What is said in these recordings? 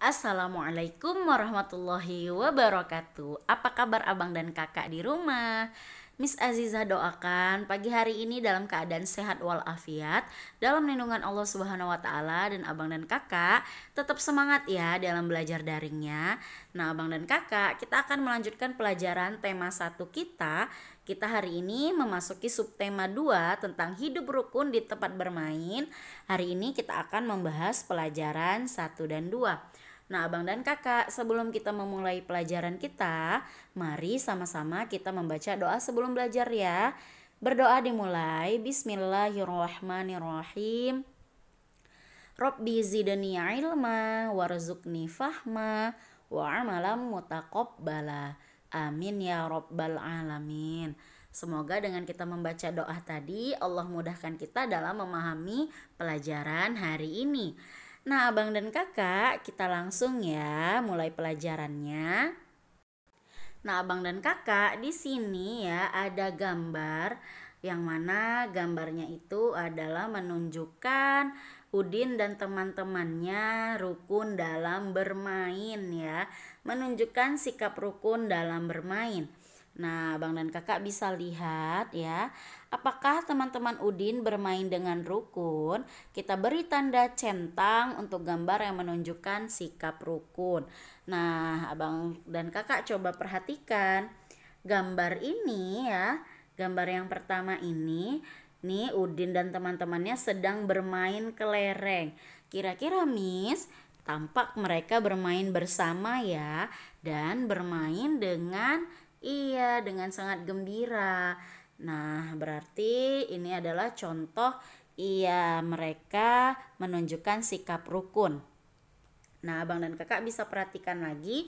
Assalamualaikum warahmatullahi wabarakatuh. Apa kabar abang dan kakak di rumah? Miss Azizah doakan pagi hari ini dalam keadaan sehat walafiat, dalam lindungan Allah Subhanahu wa taala, dan abang dan kakak tetap semangat ya dalam belajar daringnya. Nah, abang dan kakak, kita akan melanjutkan pelajaran tema 1 kita. Kita hari ini memasuki subtema 2 tentang hidup rukun di tempat bermain. Hari ini kita akan membahas pelajaran 1 dan 2. Nah, abang dan kakak, sebelum kita memulai pelajaran kita, mari sama-sama kita membaca doa sebelum belajar ya. Berdoa dimulai. Bismillahirrahmanirrahim. Rabbi zidni ilma warzuqni fahma wa amalam mutaqabbala. Amin ya rabbal alamin. Semoga dengan kita membaca doa tadi, Allah mudahkan kita dalam memahami pelajaran hari ini. Nah, abang dan kakak, kita langsung ya mulai pelajarannya. Nah, abang dan kakak, di sini ya ada gambar yang mana gambarnya itu adalah menunjukkan Udin dan teman-temannya rukun dalam bermain ya. Menunjukkan sikap rukun dalam bermain. Nah, abang dan kakak bisa lihat ya, apakah teman-teman Udin bermain dengan rukun? Kita beri tanda centang untuk gambar yang menunjukkan sikap rukun. Nah, abang dan kakak coba perhatikan gambar ini ya. Gambar yang pertama ini, nih Udin dan teman-temannya sedang bermain kelereng. Kira-kira Miss, tampak mereka bermain bersama ya, dan bermain dengan sangat gembira. Nah, berarti ini adalah contoh mereka menunjukkan sikap rukun. Nah, abang dan kakak bisa perhatikan lagi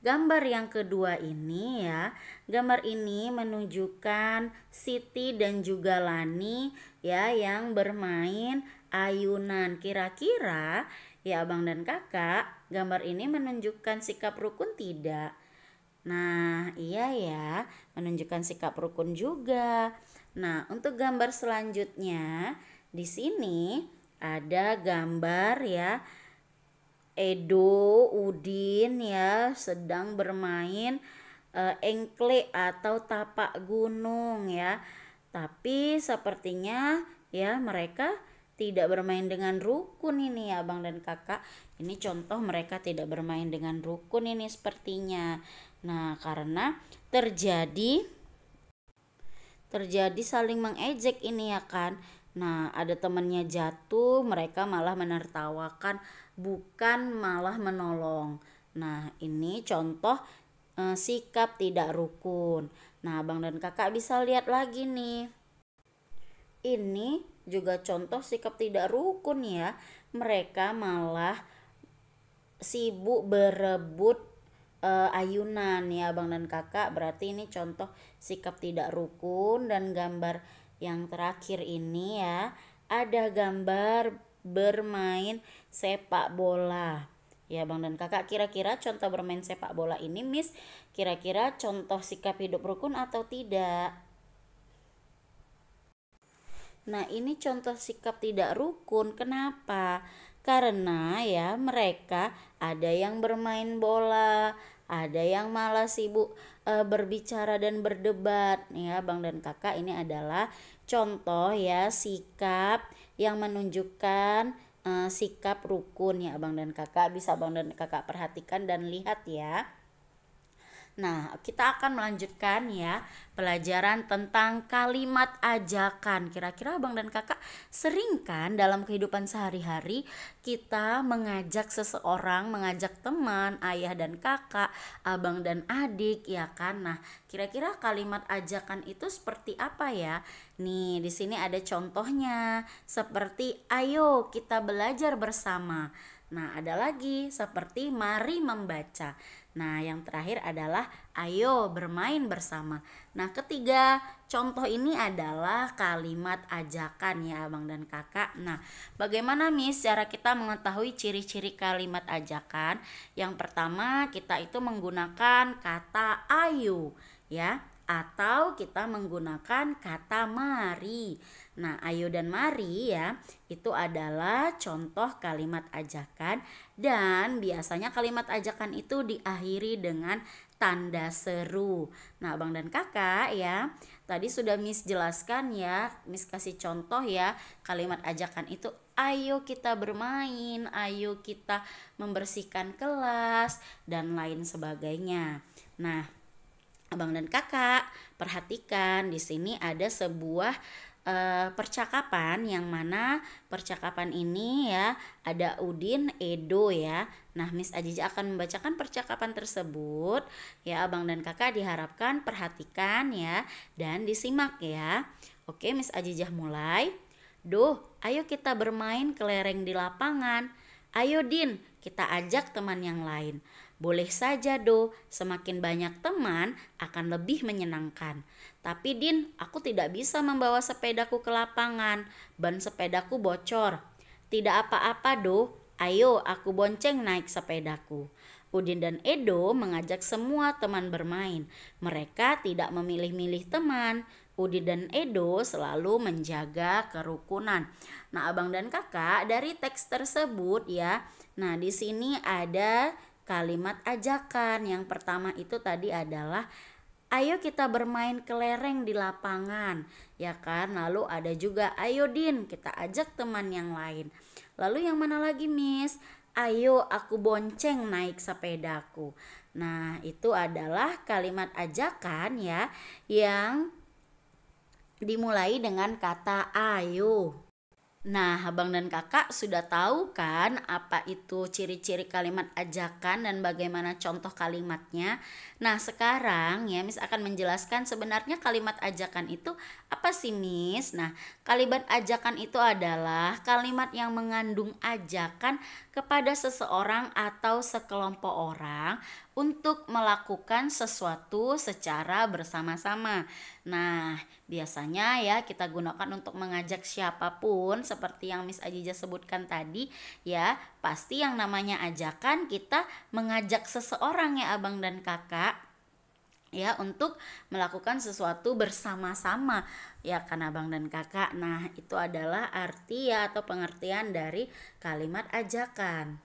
gambar yang kedua ini ya. Gambar ini menunjukkan Siti dan juga Lani ya yang bermain ayunan. Kira-kira ya abang dan kakak, gambar ini menunjukkan sikap rukun tidak? Nah, iya ya, menunjukkan sikap rukun juga. Nah, untuk gambar selanjutnya, di sini ada gambar ya, Edo, Udin ya sedang bermain engkle atau tapak gunung ya. Tapi sepertinya ya mereka tidak bermain dengan rukun ini ya abang dan kakak. Ini contoh mereka tidak bermain dengan rukun ini sepertinya. Nah, karena terjadi saling mengejek ini ya kan. Nah, ada temannya jatuh, mereka malah menertawakan, bukan malah menolong. Nah, ini contoh sikap tidak rukun. Nah, abang dan kakak bisa lihat lagi nih. Ini juga contoh sikap tidak rukun ya. Mereka malah sibuk berebut ayunan ya abang dan kakak. Berarti ini contoh sikap tidak rukun. Dan gambar yang terakhir ini ya, ada gambar bermain sepak bola ya abang dan kakak. Kira-kira contoh bermain sepak bola ini Miss, kira-kira contoh sikap hidup rukun atau tidak? Nah, ini contoh sikap tidak rukun. Kenapa? Karena ya mereka ada yang bermain bola, ada yang malah sibuk berbicara dan berdebat ya bang dan kakak. Ini adalah contoh ya sikap yang menunjukkan sikap rukun ya abang dan kakak. Bisa abang dan kakak perhatikan dan lihat ya. Nah, kita akan melanjutkan ya pelajaran tentang kalimat ajakan. Kira-kira abang dan kakak sering kan dalam kehidupan sehari-hari kita mengajak seseorang, mengajak teman, ayah dan kakak, abang dan adik ya kan. Nah, kira-kira kalimat ajakan itu seperti apa ya? Nih, di sini ada contohnya seperti ayo kita belajar bersama. Nah, ada lagi seperti mari membaca. Nah, yang terakhir adalah ayo bermain bersama. Nah, ketiga contoh ini adalah kalimat ajakan ya abang dan kakak. Nah, bagaimana Miss cara kita mengetahui ciri-ciri kalimat ajakan? Yang pertama, kita itu menggunakan kata ayo ya. atau kita menggunakan kata mari. Nah, ayo dan mari ya, itu adalah contoh kalimat ajakan dan biasanya kalimat ajakan itu diakhiri dengan tanda seru. Nah, abang dan kakak ya, tadi sudah Miss jelaskan ya, Miss kasih contoh ya, kalimat ajakan itu ayo kita bermain, ayo kita membersihkan kelas, dan lain sebagainya. Nah, abang dan kakak perhatikan di sini ada sebuah percakapan yang mana percakapan ini ya ada Udin, Edo ya. Nah, Miss Aziza akan membacakan percakapan tersebut ya. Abang dan kakak diharapkan perhatikan ya dan disimak ya. Oke, Miss Aziza mulai. Duh, ayo kita bermain kelereng di lapangan. Ayo Din, kita ajak teman yang lain. Boleh saja Do, semakin banyak teman akan lebih menyenangkan. Tapi Din, aku tidak bisa membawa sepedaku ke lapangan. Ban sepedaku bocor. Tidak apa-apa Do, ayo aku bonceng naik sepedaku. Udin dan Edo mengajak semua teman bermain. Mereka tidak memilih-milih teman. Udin dan Edo selalu menjaga kerukunan. Nah, abang dan kakak dari teks tersebut ya. Nah, di sini ada kalimat ajakan. Yang pertama itu tadi adalah ayo kita bermain kelereng di lapangan, ya kan? Lalu ada juga ayo Din, kita ajak teman yang lain. Lalu yang mana lagi Miss? Ayo aku bonceng naik sepedaku. Nah, itu adalah kalimat ajakan ya yang dimulai dengan kata ayo. Nah, abang dan kakak sudah tahu kan apa itu ciri-ciri kalimat ajakan dan bagaimana contoh kalimatnya. Nah, sekarang ya Miss akan menjelaskan sebenarnya kalimat ajakan itu apa sih Miss? Nah, kalimat ajakan itu adalah kalimat yang mengandung ajakan kepada seseorang atau sekelompok orang untuk melakukan sesuatu secara bersama-sama. Nah, biasanya ya kita gunakan untuk mengajak siapapun seperti yang Miss Aziza sebutkan tadi ya. Pasti yang namanya ajakan kita mengajak seseorang ya abang dan kakak ya untuk melakukan sesuatu bersama-sama ya kan abang dan kakak. Nah, itu adalah arti ya atau pengertian dari kalimat ajakan.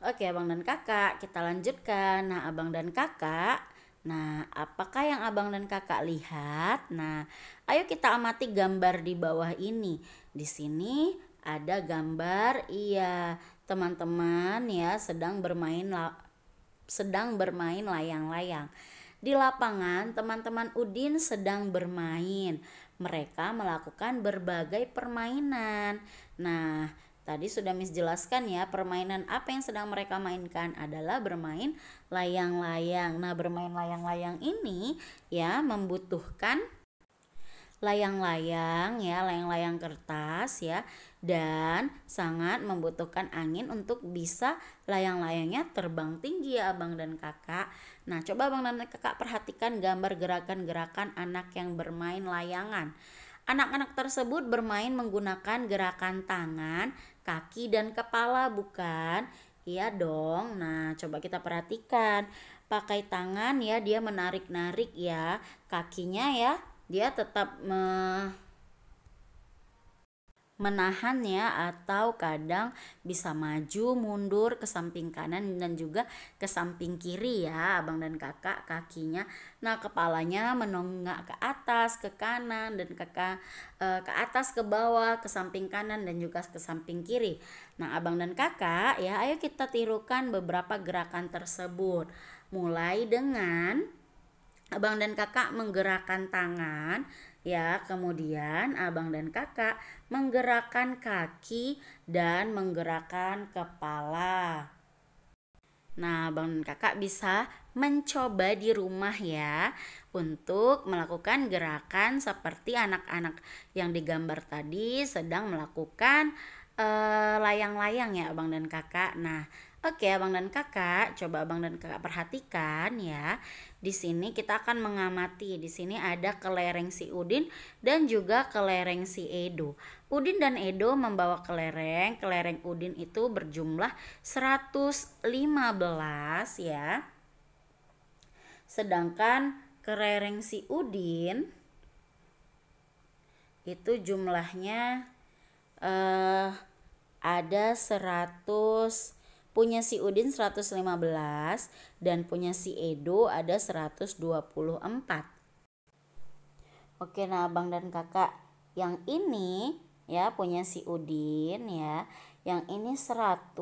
Oke abang dan kakak, kita lanjutkan. Nah, abang dan kakak, nah apakah yang abang dan kakak lihat? Nah, ayo kita amati gambar di bawah ini. Di sini ada gambar iya teman-teman ya sedang bermain layang-layang. Di lapangan teman-teman Udin sedang bermain. Mereka melakukan berbagai permainan. Nah, tadi sudah Miss jelaskan ya, permainan apa yang sedang mereka mainkan adalah bermain layang-layang. Nah, bermain layang-layang ini ya membutuhkan layang-layang ya, layang-layang kertas ya, dan sangat membutuhkan angin untuk bisa layang-layangnya terbang tinggi ya abang dan kakak. Nah, coba abang dan kakak perhatikan gambar gerakan-gerakan anak yang bermain layangan. Anak-anak tersebut bermain menggunakan gerakan tangan, kaki, dan kepala bukan? Iya dong. Nah, coba kita perhatikan. Pakai tangan ya, dia menarik-narik ya. Kakinya ya, dia tetap menahan ya atau kadang bisa maju mundur ke samping kanan dan juga ke samping kiri ya abang dan kakak kakinya. Nah, kepalanya menonggak ke atas, ke kanan, dan ke atas, ke bawah, ke samping kanan dan juga ke samping kiri. Nah, abang dan kakak ya ayo kita tirukan beberapa gerakan tersebut. Mulai dengan abang dan kakak menggerakkan tangan ya, kemudian abang dan kakak menggerakkan kaki dan menggerakkan kepala. Nah, abang dan kakak bisa mencoba di rumah ya untuk melakukan gerakan seperti anak-anak yang digambar tadi sedang melakukan layang-layang ya abang dan kakak. Nah, oke abang dan kakak, coba abang dan kakak perhatikan ya. Di sini kita akan mengamati. Di sini ada kelereng si Udin dan juga kelereng si Edo. Udin dan Edo membawa kelereng. Kelereng Udin itu berjumlah 115 ya. Sedangkan kelereng si Udin itu jumlahnya ada 100, punya si Udin 115 dan punya si Edo ada 124. Oke, nah abang dan kakak, yang ini ya punya si Udin ya, yang ini 100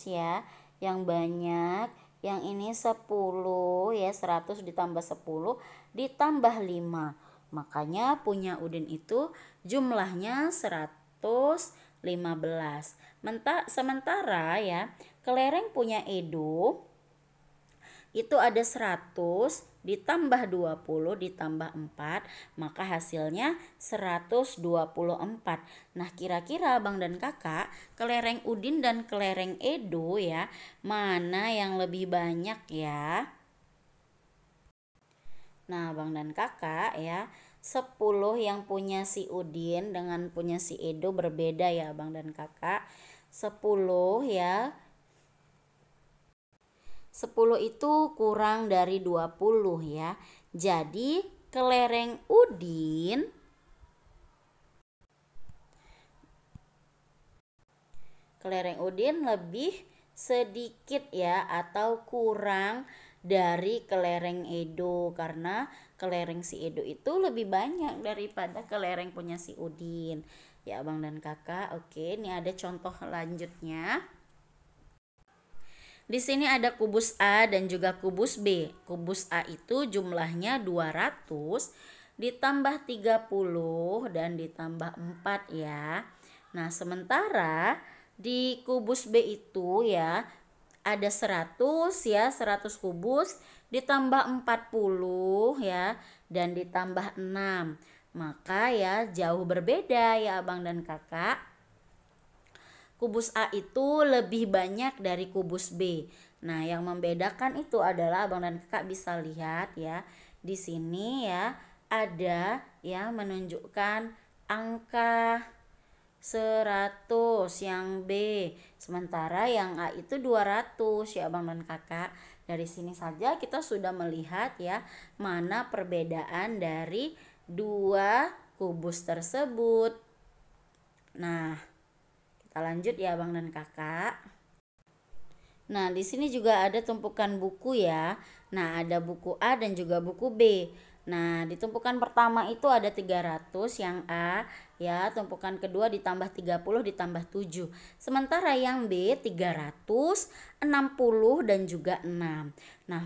ya, yang banyak, yang ini 10 ya, 100 ditambah 10 ditambah 5. Makanya punya Udin itu jumlahnya 115. Sementara ya, kelereng punya Edo itu ada 100 ditambah 20 ditambah 4, maka hasilnya 124. Nah, kira-kira abang dan kakak, kelereng Udin dan kelereng Edo ya, mana yang lebih banyak ya? Nah, abang dan kakak ya, 10 yang punya si Udin dengan punya si Edo berbeda ya abang dan kakak. 10 ya, 10 itu kurang dari 20 ya. Jadi kelereng Udin lebih sedikit ya, atau kurang dari kelereng Edo, karena kelereng si Edo itu lebih banyak daripada kelereng punya si Udin. Ya abang dan kakak, oke, ini ada contoh lanjutnya. Di sini ada kubus A dan juga kubus B. Kubus A itu jumlahnya 200 ditambah 30 dan ditambah 4 ya. Nah, sementara di kubus B itu ya ada 100 ya, 100 kubus ditambah 40 ya dan ditambah 6. Maka ya jauh berbeda ya abang dan kakak. Kubus A itu lebih banyak dari kubus B. Nah, yang membedakan itu adalah abang dan kakak bisa lihat ya. Di sini ya ada ya menunjukkan angka 100 yang B. Sementara yang A itu 200 ya abang dan kakak. Dari sini saja kita sudah melihat ya mana perbedaan dari dua kubus tersebut. Nah, kita lanjut ya abang dan kakak. Nah, di sini juga ada tumpukan buku ya. Nah, ada buku A dan juga buku B. Nah, di tumpukan pertama itu ada 300 yang A ya, tumpukan kedua ditambah 30 ditambah 7. Sementara yang B 360 dan juga 6. Nah,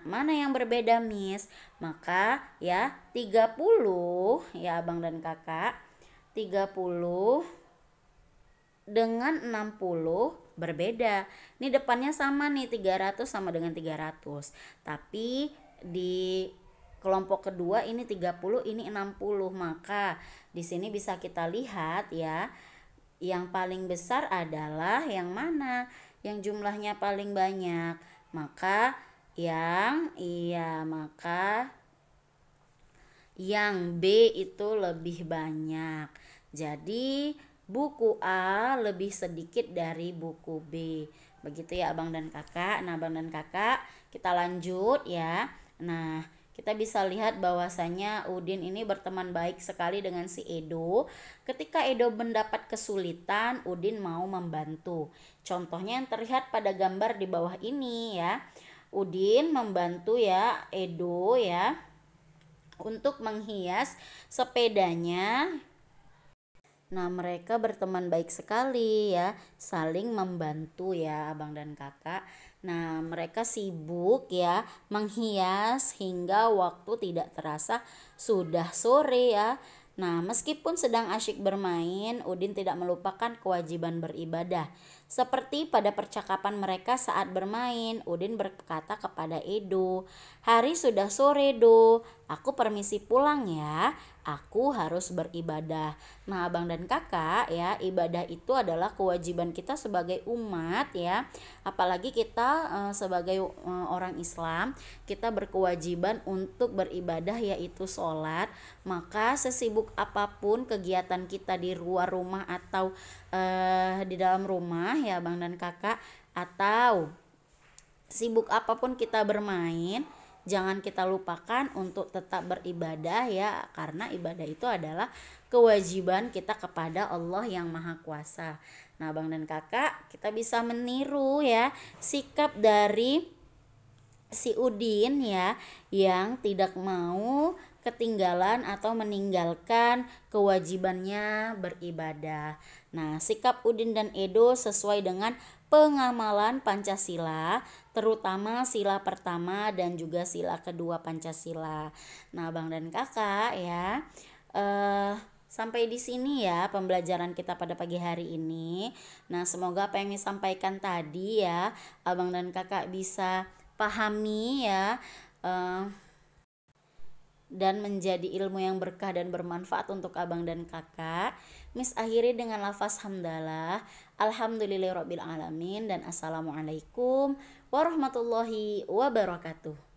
mana yang berbeda, Miss? Maka ya 30 ya abang dan kakak. 30 dengan 60 berbeda. Ini depannya sama nih, 300 sama dengan 300. Tapi di kelompok kedua ini 30, ini 60. Maka di sini bisa kita lihat ya, yang paling besar adalah yang mana? Yang jumlahnya paling banyak. Maka yang B itu lebih banyak. Jadi buku A lebih sedikit dari buku B. Begitu ya abang dan kakak. Nah abang dan kakak, kita lanjut ya. Nah, kita bisa lihat bahwasanya Udin ini berteman baik sekali dengan si Edo. Ketika Edo mendapat kesulitan, Udin mau membantu. Contohnya yang terlihat pada gambar di bawah ini ya. Udin membantu ya Edo ya untuk menghias sepedanya. Nah, mereka berteman baik sekali ya, saling membantu ya abang dan kakak. Nah, mereka sibuk ya menghias hingga waktu tidak terasa sudah sore ya. Nah, meskipun sedang asyik bermain, Udin tidak melupakan kewajiban beribadah. Seperti pada percakapan mereka saat bermain, Udin berkata kepada Edo, "Hari sudah sore, Do. Aku permisi pulang ya. Aku harus beribadah." Nah, abang dan kakak ya, ibadah itu adalah kewajiban kita sebagai umat ya. Apalagi kita sebagai orang Islam, kita berkewajiban untuk beribadah yaitu sholat. Maka sesibuk apapun kegiatan kita di luar rumah atau di dalam rumah ya abang dan kakak, atau sibuk apapun kita bermain jangan kita lupakan untuk tetap beribadah ya, karena ibadah itu adalah kewajiban kita kepada Allah yang Maha Kuasa. Nah, Abang dan Kakak, kita bisa meniru ya sikap dari si Udin ya, yang tidak mau ketinggalan atau meninggalkan kewajibannya beribadah. Nah, sikap Udin dan Edo sesuai dengan pengamalan Pancasila, terutama sila pertama dan juga sila kedua Pancasila. Nah, Abang dan Kakak ya, sampai di sini ya pembelajaran kita pada pagi hari ini. Nah, semoga apa yang disampaikan tadi ya, Abang dan Kakak bisa pahami ya, dan menjadi ilmu yang berkah dan bermanfaat untuk Abang dan Kakak. Miss akhiri dengan lafaz hamdalah, alhamdulillahirabbil alamin, dan assalamualaikum warahmatullahi wabarakatuh.